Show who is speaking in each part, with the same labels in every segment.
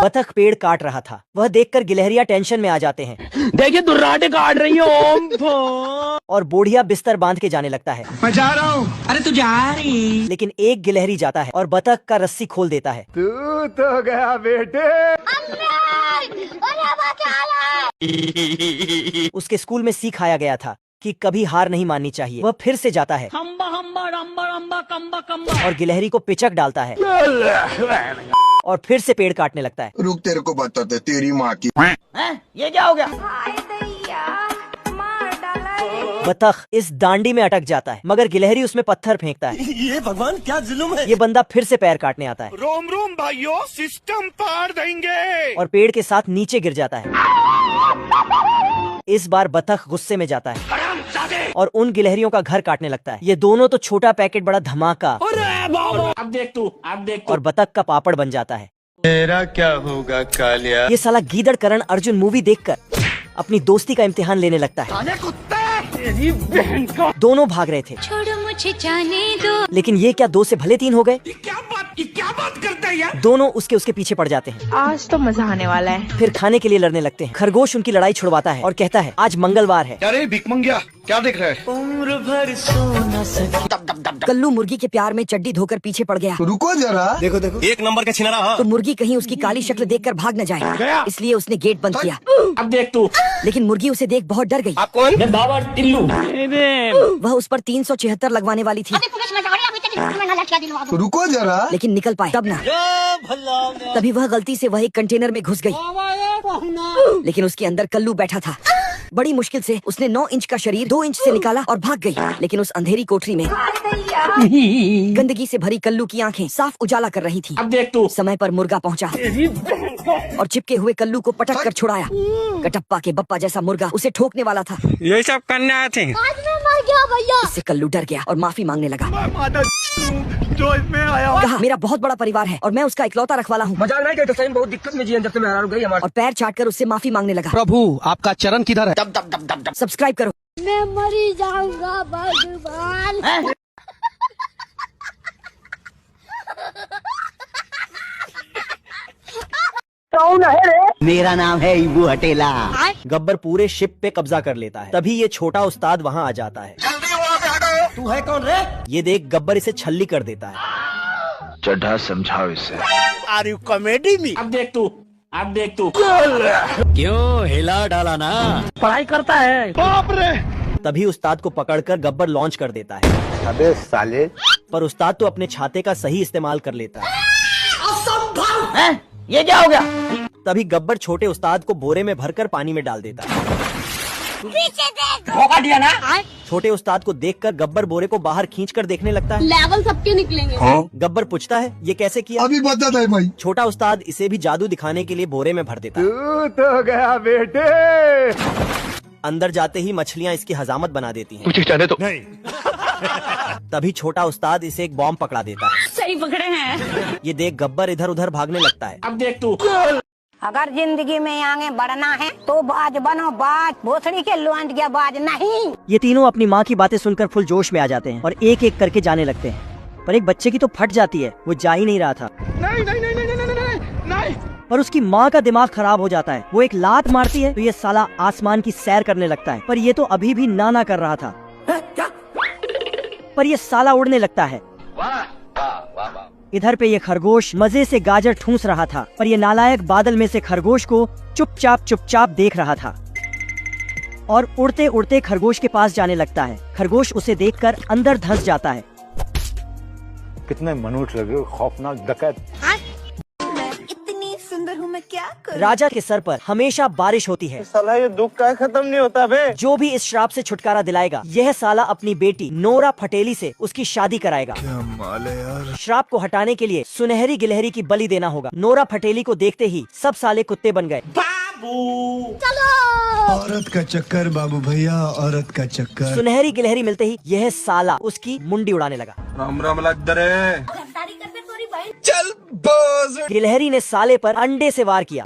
Speaker 1: बतख पेड़ काट रहा था। वह देखकर गिलहरियां टेंशन में आ जाते हैं।
Speaker 2: देखिए दुर्राटे काट रही है ओम।
Speaker 1: और बोढ़िया बिस्तर बांध के जाने लगता है।
Speaker 3: मैं जा रहा हूँ।
Speaker 2: अरे तू जा रही।
Speaker 1: लेकिन एक गिलहरी जाता है और बतख का रस्सी खोल देता है।
Speaker 3: तू तो गया बेटे।
Speaker 1: उसके स्कूल में सिखाया गया था कि कभी हार नहीं माननी चाहिए। वह फिर से जाता है
Speaker 2: हम्बा हम्बा रम्बा रम्बा कम्बा कम्बा
Speaker 1: और गिलहरी को पिचक डालता है और फिर से पेड़ काटने लगता है।
Speaker 4: रुक, तेरे को बताते तेरी माँ की।
Speaker 2: ये क्या हो गया?
Speaker 1: बतख इस दांडी में अटक जाता है मगर गिलहरी उसमें पत्थर फेंकता है।
Speaker 3: ये भगवान क्या जुल्म है।
Speaker 1: ये बंदा फिर से पैर काटने आता है।
Speaker 3: रोम रोम भाइयों, सिस्टम पार देंगे।
Speaker 1: और पेड़ के साथ नीचे गिर जाता है। इस बार बतख गुस्से में जाता है और उन गिलहरियों का घर काटने लगता है। ये दोनों तो छोटा पैकेट बड़ा धमाका।
Speaker 2: अब देख तू।
Speaker 1: और बतख का पापड़ बन जाता है।
Speaker 3: तेरा क्या होगा कालिया।
Speaker 1: ये साला गीदड़ करण अर्जुन मूवी देखकर अपनी दोस्ती का इम्तिहान लेने लगता है। दोनों भाग रहे थे।
Speaker 5: छोड़ो मुझे जाने दो।
Speaker 1: लेकिन ये क्या 2 से भले 3 हो गए।
Speaker 3: ये क्या बात करता है यार।
Speaker 1: दोनों उसके पीछे पड़ जाते हैं।
Speaker 6: आज तो मजा आने वाला है।
Speaker 1: फिर खाने के लिए लड़ने लगते हैं। खरगोश उनकी लड़ाई छुड़वाता है और कहता है आज मंगलवार है।
Speaker 4: अरे भिकमंगिया, क्या देख रहा है?
Speaker 3: उम्र भर सो न सके।
Speaker 1: कल्लू मुर्गी के प्यार में चड्डी धोकर पीछे पड़ गया।
Speaker 4: रुको जरा।
Speaker 3: देखो देखो, एक नंबर का छिनारा।
Speaker 1: तो मुर्गी कहीं उसकी काली शक्ल देखकर भाग न जाए, इसलिए उसने गेट बंद किया।
Speaker 2: अब देख तू।
Speaker 1: लेकिन मुर्गी उसे देख बहुत डर गई।
Speaker 2: आप कौन? मैं बाबा टिल्लू।
Speaker 1: वह उस पर 376 लगवाने वाली थी।
Speaker 4: रुको जरा।
Speaker 1: लेकिन निकल पाए तब ना। तभी वह गलती से वह एक कंटेनर में घुस गई। लेकिन उसके अंदर कल्लू बैठा था। बड़ी मुश्किल से उसने 9 इंच का शरीर 2 इंच से निकाला और भाग गई। लेकिन उस अंधेरी कोठरी में गंदगी से भरी कल्लू की आंखें साफ उजाला कर रही थी।
Speaker 2: अब देख तू।
Speaker 1: समय पर मुर्गा पहुंचा और चिपके हुए कल्लू को पटक कर छुड़ाया। कटप्पा के बप्पा जैसा मुर्गा उसे ठोकने वाला था।
Speaker 3: ये सब करने आए थे।
Speaker 1: इससे कल्लू डर गया और माफी मांगने लगा।
Speaker 3: जो इसमें आया।
Speaker 1: कहा मेरा बहुत बड़ा परिवार है और मैं उसका इकलौता रखवाला हूँ।
Speaker 2: मजाक नहीं कहते, सही में बहुत दिक्कत में जी जब से मैं हरारू गई हमारे।
Speaker 1: और पैर चाटकर उससे माफी मांगने लगा।
Speaker 7: प्रभु आपका चरण किधर है?
Speaker 1: सब्सक्राइब करो।
Speaker 5: मैं मरी जाऊंगा भगवान।
Speaker 2: कौन है रे?
Speaker 7: मेरा नाम है इबू हटेला।
Speaker 1: गब्बर पूरे शिप पे कब्जा कर लेता है। तभी ये छोटा उस्ताद वहाँ आ जाता है।
Speaker 2: तू है कौन रे?
Speaker 1: ये देख गब्बर इसे छल्ली कर देता है।
Speaker 4: चढ़ा समझाओ इसे।
Speaker 3: Are you comedy me.
Speaker 2: अब देख तू। अब देख तू।
Speaker 7: क्यों हिला डाला ना?
Speaker 2: पढ़ाई करता है।
Speaker 3: बाप रे।
Speaker 1: तभी उस्ताद को पकड़कर गब्बर लॉन्च कर देता है।
Speaker 4: अबे साले।
Speaker 1: पर उस्ताद तो अपने छाते का सही इस्तेमाल कर लेता है।
Speaker 2: ये क्या हो गया?
Speaker 1: तभी गब्बर छोटे उस्ताद को बोरे में भरकर पानी में डाल देता है।
Speaker 2: धोखा दिया ना?
Speaker 1: छोटे उस्ताद को देखकर गब्बर बोरे को बाहर खींचकर देखने लगता है।
Speaker 5: लेवल सबके निकलेंगे।
Speaker 1: गब्बर पूछता है ये कैसे किया?
Speaker 4: अभी बता दे भाई।
Speaker 1: छोटा उस्ताद इसे भी जादू दिखाने के लिए बोरे में भर देता है।
Speaker 3: तू तो गया बेटे।
Speaker 1: अंदर जाते ही मछलियाँ इसकी हजामत बना देती हैं।
Speaker 4: कुछ जाने तो।
Speaker 3: नहीं।
Speaker 1: तभी छोटा उस्ताद इसे एक बॉम्ब पकड़ा देता है।
Speaker 5: सही पकड़े हैं।
Speaker 1: ये देख गब्बर इधर उधर भागने लगता है।
Speaker 2: अब देख तू।
Speaker 8: अगर जिंदगी में आगे बढ़ना है तो बाज बनो, बाज। भोसड़ी के लोंड गया बाज नहीं।
Speaker 1: ये तीनों अपनी माँ की बातें सुनकर फुल जोश में आ जाते हैं और एक एक करके जाने लगते हैं। पर एक बच्चे की तो फट जाती है, वो जा ही नहीं रहा था।
Speaker 3: नहीं नहीं नहीं नहीं नहीं नहीं नहीं।
Speaker 1: पर उसकी माँ का दिमाग खराब हो जाता है। वो एक लात मारती है तो ये साला आसमान की सैर करने लगता है। पर ये तो अभी भी ना कर रहा था। पर ये साला उड़ने लगता है। इधर पे ये खरगोश मजे से गाजर ठूंस रहा था। पर ये नालायक बादल में से खरगोश को चुपचाप देख रहा था और उड़ते उड़ते खरगोश के पास जाने लगता है। खरगोश उसे देखकर अंदर धंस जाता है।
Speaker 9: कितने मनुष्य लगे, खौफनाक डकैत।
Speaker 8: इतनी सुंदर हूँ मैं, क्या करूँ?
Speaker 1: राजा के सर पर हमेशा बारिश होती है।
Speaker 3: साला ये दुख का खत्म नहीं होता बे।
Speaker 1: जो भी इस श्राप से छुटकारा दिलाएगा यह साला अपनी बेटी नोरा फटेली से उसकी शादी कराएगा।
Speaker 4: क्या माल है यार।
Speaker 1: श्राप को हटाने के लिए सुनहरी गिलहरी की बलि देना होगा। नोरा फटेली को देखते ही सब साले कुत्ते बन गए।
Speaker 4: औरत का चक्कर बाबू भैया, औरत का चक्कर।
Speaker 1: सुनहरी गिलहरी मिलते ही यह साला उसकी मुंडी उड़ाने लगा।
Speaker 3: राम राम लद्दरे।
Speaker 4: चल बोझ।
Speaker 1: गिलहरी ने साले पर अंडे से वार किया।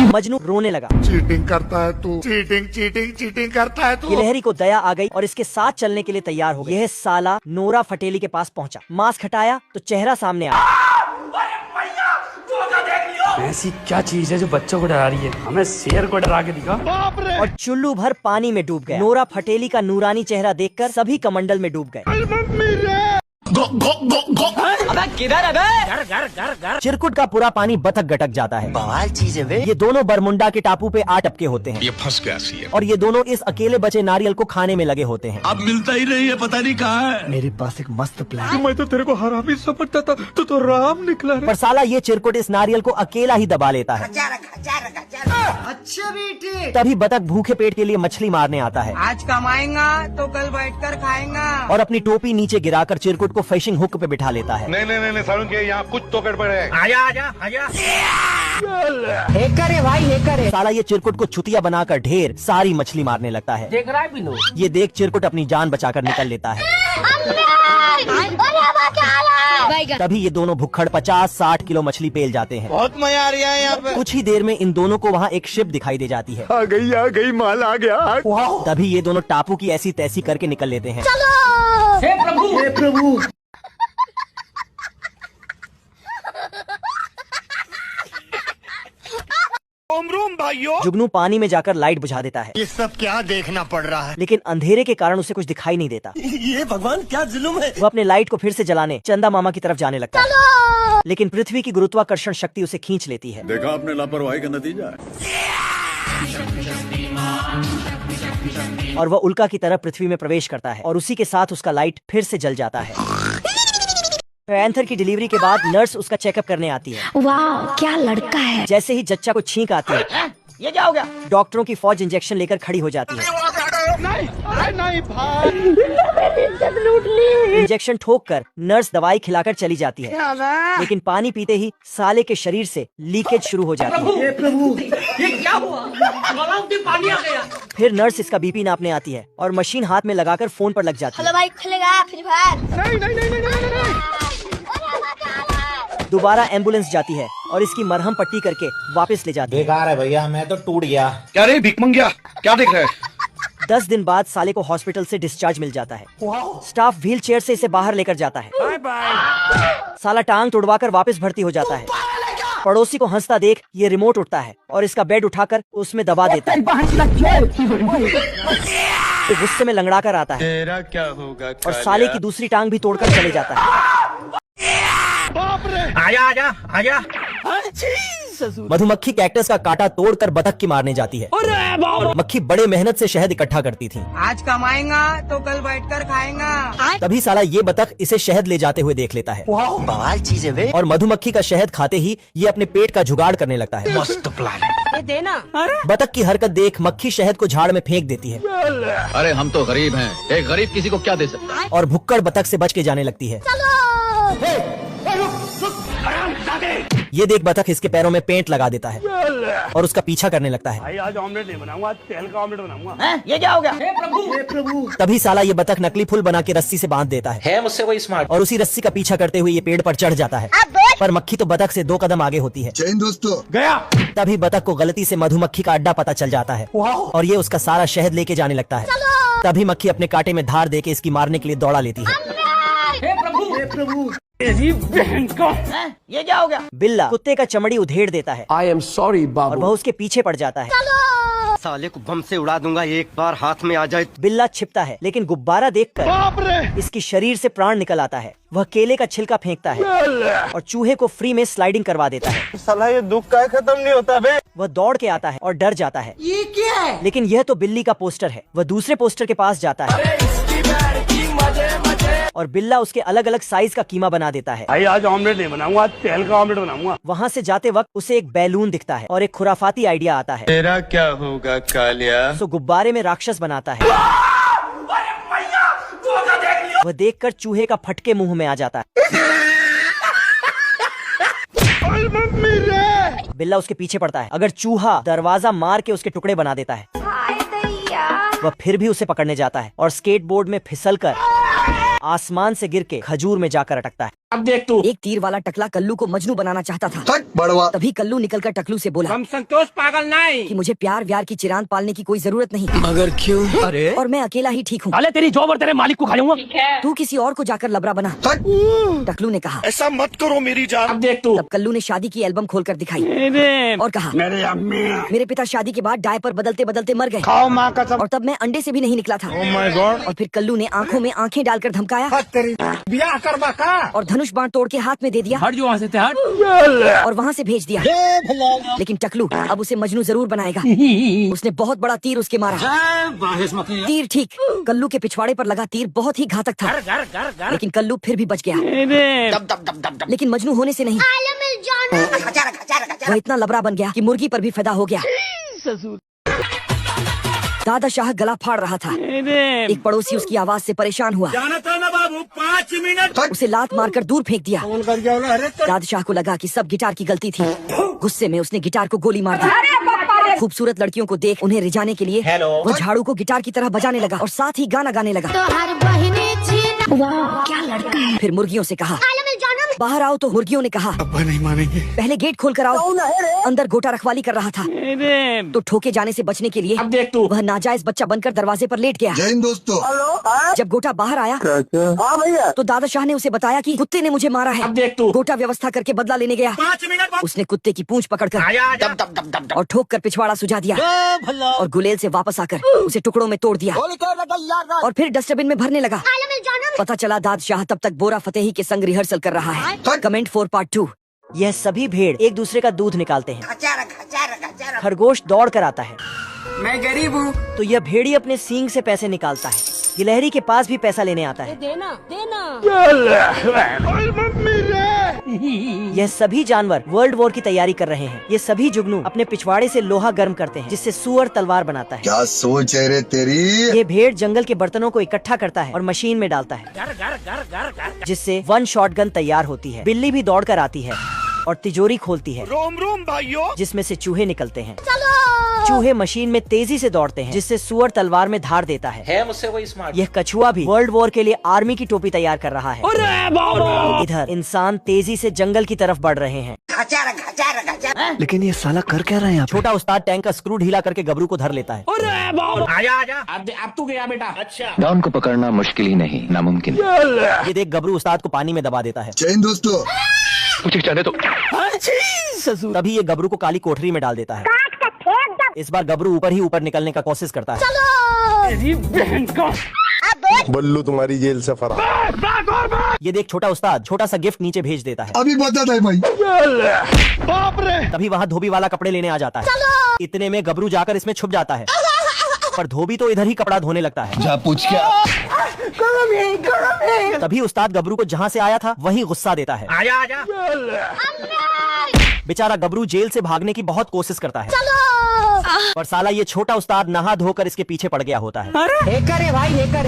Speaker 1: मजनू रोने लगा।
Speaker 3: चीटिंग करता है तू, चीटिंग चीटिंग चीटिंग करता है तू।
Speaker 1: गिलहरी को दया आ गई और इसके साथ चलने के लिए तैयार हो गया। यह साला नोरा फटेली के पास पहुंचा, मास्क हटाया तो चेहरा सामने आया।
Speaker 2: ऐसी क्या चीज है जो बच्चों को डरा रही है? हमें शेर को डरा के दिखा।
Speaker 1: और चुल्लू भर पानी में डूब गया। नोरा फटेली का नूरानी चेहरा देखकर सभी कमंडल में डूब गए। चिरकुट का पूरा पानी बतक गटक जाता है।
Speaker 7: बवाल चीज है वे।
Speaker 1: ये दोनों बरमुंडा के टापू पे आ टपके होते हैं।
Speaker 3: ये फंस गया सी है।
Speaker 1: और ये दोनों इस अकेले बचे नारियल को खाने में लगे होते हैं।
Speaker 4: अब मिलता ही नहीं है, पता नहीं कहाँ है।
Speaker 7: मेरे पास एक मस्त प्लान।
Speaker 3: मैं तो तेरे को हरामी समझता था, तू तो राम निकला रे।
Speaker 1: पर साला ये चिरकुट इस नारियल को अकेला ही दबा लेता है।
Speaker 8: अच्छा बेटे,
Speaker 1: तभी बतख भूखे पेट के लिए मछली मारने आता है
Speaker 8: आज कमाएगा तो कल बैठकर खाएगा।
Speaker 1: और अपनी टोपी नीचे गिराकर चिरकुट को फिशिंग हुक पे बिठा लेता है।
Speaker 3: नहीं सारुण के यहाँ कुछ तो गड़बड़ है।
Speaker 8: हैकर है भाई, हैकर है।
Speaker 1: साला ये चिरकुट को चुतिया बनाकर ढेर सारी मछली मारने लगता है।
Speaker 2: देख रहा है बिनू?
Speaker 1: ये देख चिरकुट अपनी जान बचाकर निकल लेता है। तभी ये दोनों भुक्खड़ 50-60 किलो मछली पेल जाते हैं।
Speaker 7: बहुत मजा आ रहा है यहाँ पे।
Speaker 1: कुछ ही देर में इन दोनों को वहाँ एक शिप दिखाई दे जाती है।
Speaker 3: आ गई माल आ गया।
Speaker 1: तभी ये दोनों टापू की ऐसी तैसी करके निकल लेते हैं।
Speaker 2: हे प्रभु।
Speaker 3: रोम भाइयों।
Speaker 1: जुगनू पानी में जाकर लाइट बुझा देता है,
Speaker 7: ये सब क्या देखना पड़ रहा है?
Speaker 1: लेकिन अंधेरे के कारण उसे कुछ दिखाई नहीं देता।
Speaker 7: ये भगवान क्या जुल्म है।
Speaker 1: वो अपने लाइट को फिर से जलाने चंदा मामा की तरफ जाने लगता है, लेकिन पृथ्वी की गुरुत्वाकर्षण शक्ति उसे खींच लेती है।
Speaker 3: देखा आपने लापरवाही का नतीजा है।
Speaker 1: और वह उल्का की तरह पृथ्वी में प्रवेश करता है और उसी के साथ उसका लाइट फिर से जल जाता है। पैंथर की डिलीवरी के बाद नर्स उसका चेकअप करने आती है।
Speaker 5: वाह क्या लड़का है।
Speaker 1: जैसे ही जच्चा को छींक आती है,
Speaker 2: ये क्या हो गया?
Speaker 1: डॉक्टरों की फौज इंजेक्शन लेकर खड़ी हो जाती है।
Speaker 3: नहीं भाई।
Speaker 1: इंजेक्शन ठोक कर नर्स दवाई खिलाकर चली जाती है, लेकिन पानी पीते ही साले के शरीर से लीकेज शुरू हो जाती है।
Speaker 2: ये क्या हुआ? पानी आ गया।
Speaker 1: फिर नर्स इसका बीपी नापने आती है और मशीन हाथ में लगाकर फोन पर लग जाती है।
Speaker 5: भाई खुलेगा फ्री फायर।
Speaker 1: दोबारा एम्बुलेंस जाती है और इसकी मरहम पट्टी करके वापस ले जाती है।
Speaker 7: बेकार है भैया, मैं तो टूट गया।
Speaker 3: क्या रे भिख मंगिया, क्या देख रहा है?
Speaker 1: 10 दिन बाद साले को हॉस्पिटल से डिस्चार्ज मिल जाता है। स्टाफ व्हील चेयर से इसे बाहर लेकर जाता है।
Speaker 2: Bye bye.
Speaker 1: साला टांग तुड़वाकर वापस भर्ती हो जाता है। पड़ोसी को हंसता देख ये रिमोट उठता है और इसका बेड उठाकर उसमें दबा देता है। तो गुस्से में लंगड़ा कर आता है
Speaker 4: तेरा क्या होगा
Speaker 1: और साले की दूसरी टांग भी तोड़कर चले जाता है।
Speaker 2: आजा।
Speaker 1: मधुमक्खी कैक्टस का कांटा तोड़कर बतख की मारने जाती है। मक्खी बड़े मेहनत से शहद इकट्ठा करती थी।
Speaker 8: आज कमाएगा तो कल बैठकर खाएगा।
Speaker 1: तभी साला ये बतख इसे शहद ले जाते हुए देख लेता है।
Speaker 7: बवाल चीज है वे।
Speaker 1: और मधुमक्खी का शहद खाते ही ये अपने पेट का जुगाड़ करने लगता है।
Speaker 7: मस्त प्लान है।
Speaker 8: ये देना।
Speaker 1: बतख की हरकत देख मक्खी शहद को झाड़ में फेंक देती है
Speaker 6: अरे हम तो गरीब हैं, एक गरीब किसी को क्या दे सकता है?
Speaker 1: और भुक्कड़ बतख से बच के जाने लगती है। ये देख बतख इसके पैरों में पेंट लगा देता है और उसका पीछा करने लगता है।
Speaker 2: भाई आज ऑमलेट नहीं बनाऊंगा, आज तेल का ऑमलेट बनाऊंगा। ये क्या हो गया? हे प्रभु।
Speaker 1: तभी साला ये बतख नकली फूल बना के रस्सी से बांध देता है
Speaker 7: मुझसे कोई स्मार्ट।
Speaker 1: और उसी रस्सी का पीछा करते हुए ये पेड़ पर चढ़ जाता है। पर मक्खी तो बतख से 2 कदम आगे होती है।
Speaker 4: जैन दोस्तों,
Speaker 2: गया।
Speaker 1: तभी बतख को गलती से मधुमक्खी का अड्डा पता चल जाता है और ये उसका सारा शहद लेके जाने लगता है। तभी मक्खी अपने कांटे में धार देके इसकी मारने के लिए दौड़ा लेती है।
Speaker 2: हे प्रभु। बहन का। ये क्या हो गया?
Speaker 1: बिल्ला कुत्ते का चमड़ी उधेड़ देता है
Speaker 2: आई एम सॉरी
Speaker 1: और
Speaker 2: बाबू।
Speaker 1: वह उसके पीछे पड़ जाता है।
Speaker 7: साले को बम से उड़ा दूंगा एक बार हाथ में आ जाए।
Speaker 1: बिल्ला छिपता है, लेकिन गुब्बारा देखकर इसकी शरीर से प्राण निकल आता है। वह केले का छिलका फेंकता है और चूहे को फ्री में स्लाइडिंग करवा देता है।
Speaker 7: साला ये दुख का खत्म नहीं होता बे।
Speaker 1: वह दौड़ के आता है और डर जाता है।
Speaker 8: ये क्या है?
Speaker 1: लेकिन यह तो बिल्ली का पोस्टर है। वह दूसरे पोस्टर के पास जाता है और बिल्ला उसके अलग अलग साइज का कीमा बना देता है।
Speaker 2: भाई आज ऑमलेट नहीं बनाऊंगा, आज तेल का ऑमलेट बनाऊंगा।
Speaker 1: वहाँ से जाते वक्त उसे एक बैलून दिखता है और एक खुराफाती आइडिया आता है।
Speaker 4: तेरा क्या होगा कालिया?
Speaker 1: तो गुब्बारे में राक्षस बनाता है। वह देखकर चूहे का फटके मुंह में आ जाता है। बिल्ला उसके पीछे पड़ता है। अगर चूहा दरवाजा मार के उसके टुकड़े बना देता है, वह फिर भी उसे पकड़ने जाता है और स्केटबोर्ड में फिसलकर आसमान से गिर के खजूर में जाकर अटकता है।
Speaker 2: अब देख तू।
Speaker 1: एक तीर वाला टकला कल्लू को मजनू बनाना चाहता था।
Speaker 4: बड़वा
Speaker 1: तभी कल्लू निकलकर टकलू से बोला
Speaker 2: हम संतोष पागल नहीं।
Speaker 1: कि मुझे प्यार व्यार की चिरांद पालने की कोई जरूरत नहीं,
Speaker 4: मगर क्यों? अरे
Speaker 1: और मैं अकेला ही ठीक हूँ।
Speaker 2: अरे तेरी जॉब और तेरे मालिक को खा जाऊंगा।
Speaker 1: तू किसी और को जाकर लबरा बना। टकलू ने कहा।
Speaker 3: ऐसा मत करो मेरी जान।
Speaker 2: अब देख तू।
Speaker 1: तब कल्लू ने शादी की एल्बम खोलकर दिखाई और कहा
Speaker 3: मेरे अम्मी
Speaker 1: मेरे पिता शादी के बाद डायपर बदलते बदलते मर गए
Speaker 2: खाओ माँ कसम।
Speaker 1: और तब मैं अंडे से भी नहीं निकला था। और फिर कल्लू ने आंखों में आंखें डालकर धमकाया
Speaker 2: ब्याह करवा का।
Speaker 1: और धनुष बाण तोड़ के हाथ में दे दिया
Speaker 2: हट जो वहाँ से हट।
Speaker 1: और वहाँ से भेज दिया। लेकिन टकलू अब उसे मजनू जरूर बनाएगा। उसने बहुत बड़ा तीर उसके मारा। तीर ठीक कल्लू के पिछवाड़े पर लगा। तीर बहुत ही घातक था, लेकिन कल्लू फिर भी बच गया। लेकिन मजनू होने से नहीं, वो इतना लबरा बन गया कि मुर्गी पर भी फिदा हो गया। दादा शाह गला फाड़ रहा था। एक पड़ोसी उसकी आवाज से परेशान हुआ।
Speaker 3: जाना था ना बाबू 5 मिनट।
Speaker 1: उसे लात मारकर दूर फेंक दिया। दादा शाह को लगा कि सब गिटार की गलती थी। गुस्से में उसने गिटार को गोली मार दी। खूबसूरत लड़कियों को देख उन्हें रिझाने के लिए वो झाड़ू को गिटार की तरह बजाने लगा और साथ ही गाना गाने लगा।
Speaker 5: वाह क्या लड़का है।
Speaker 1: फिर मुर्गियों से कहा बाहर आओ, तो मुर्गियों ने कहा
Speaker 4: अब्बा नहीं मानेंगे।
Speaker 1: पहले गेट खोल कर आओ। अंदर गोटा रखवाली कर रहा था, तो ठोके जाने से बचने के लिए
Speaker 2: अब देख तू।
Speaker 1: वह नाजायज बच्चा बनकर दरवाजे पर लेट गया।
Speaker 4: जय हिंद दोस्तों।
Speaker 1: जब गोटा बाहर आया तो दादा शाह ने उसे बताया कि कुत्ते ने मुझे मारा है।
Speaker 2: अब देख तू।
Speaker 1: गोटा व्यवस्था करके बदला लेने गया।
Speaker 3: 5 मिनट।
Speaker 1: उसने कुत्ते की पूंछ पकड़कर और ठोक कर पिछवाड़ा सुझा दिया और गुलेल से वापस आकर उसे टुकड़ों में तोड़ दिया और फिर डस्टबिन में भरने लगा। पता चला दाद शाह तब तक बोरा फतेही के संग रिहर्सल कर रहा है। Comment 4 part 2। यह सभी भेड़ एक दूसरे का दूध निकालते हैं। खरगोश दौड़ कर आता है।
Speaker 2: मैं गरीब हूँ।
Speaker 1: तो यह भेड़ी अपने सींग से पैसे निकालता है। गिलहरी के पास भी पैसा लेने आता है। यह सभी जानवर वर्ल्ड वॉर की तैयारी कर रहे हैं। ये सभी जुगनू अपने पिछवाड़े से लोहा गर्म करते हैं, जिससे सुअर तलवार बनाता है।
Speaker 4: क्या सोच है रे तेरी?
Speaker 1: ये भेड़ जंगल के बर्तनों को इकट्ठा करता है और मशीन में डालता है, जिससे 1 शॉटगन तैयार होती है। बिल्ली भी दौड़ कर आती है और तिजोरी खोलती है,
Speaker 3: रोम रोम भाइयों,
Speaker 1: जिसमें से चूहे निकलते हैं। चूहे मशीन में तेजी से दौड़ते हैं, जिससे सुअर तलवार में धार देता है मुझसे कोई स्मार्ट। यह कछुआ भी वर्ल्ड वॉर के लिए आर्मी की टोपी तैयार कर रहा है। इधर इंसान तेजी से जंगल की तरफ बढ़ रहे हैं।
Speaker 4: लेकिन ये साला कर क्या रहे हैं?
Speaker 1: छोटा उस्ताद टैंक का स्क्रू ढीला करके गबरू को धर लेता है।
Speaker 2: आजा अब तू गया बेटा। अच्छा
Speaker 6: डॉन को पकड़ना मुश्किल ही नहीं, नामुमकिन।
Speaker 1: ये देख गबरू उस्ताद को पानी में दबा देता है।
Speaker 4: जय हिंद दोस्तों।
Speaker 6: कुछ चाहे तो
Speaker 1: तभी ये गबरू को काली कोठरी में डाल देता है। इस बार गबरू ऊपर ही ऊपर निकलने का कोशिश करता है।
Speaker 2: तेरी बहन का।
Speaker 9: बल्लू तुम्हारी जेल से फरार।
Speaker 1: ये देख छोटा उस्ताद छोटा सा गिफ्ट नीचे भेज देता है।
Speaker 4: अभी बता दे भाई।
Speaker 3: बाप रे।
Speaker 1: तभी वहाँ धोबी वाला कपड़े लेने आ जाता है। इतने में गबरू जाकर इसमें छुप जाता है, पर धोबी तो इधर ही कपड़ा धोने लगता है।
Speaker 4: जा पूछ क्या?
Speaker 1: तभी उस्ताद गबरू को जहाँ से आया था वहीं गुस्सा देता है।
Speaker 2: आजा
Speaker 1: बेचारा गबरू जेल से भागने की बहुत कोशिश करता है, पर साला ये छोटा उस्ताद नहा धोकर इसके पीछे पड़ गया होता है।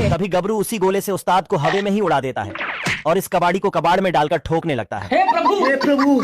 Speaker 1: तभी गबरू उसी गोले से उस्ताद को हवा में ही उड़ा देता है और इस कबाड़ी को कबाड़ में डालकर ठोकने लगता है।
Speaker 2: हे प्रभु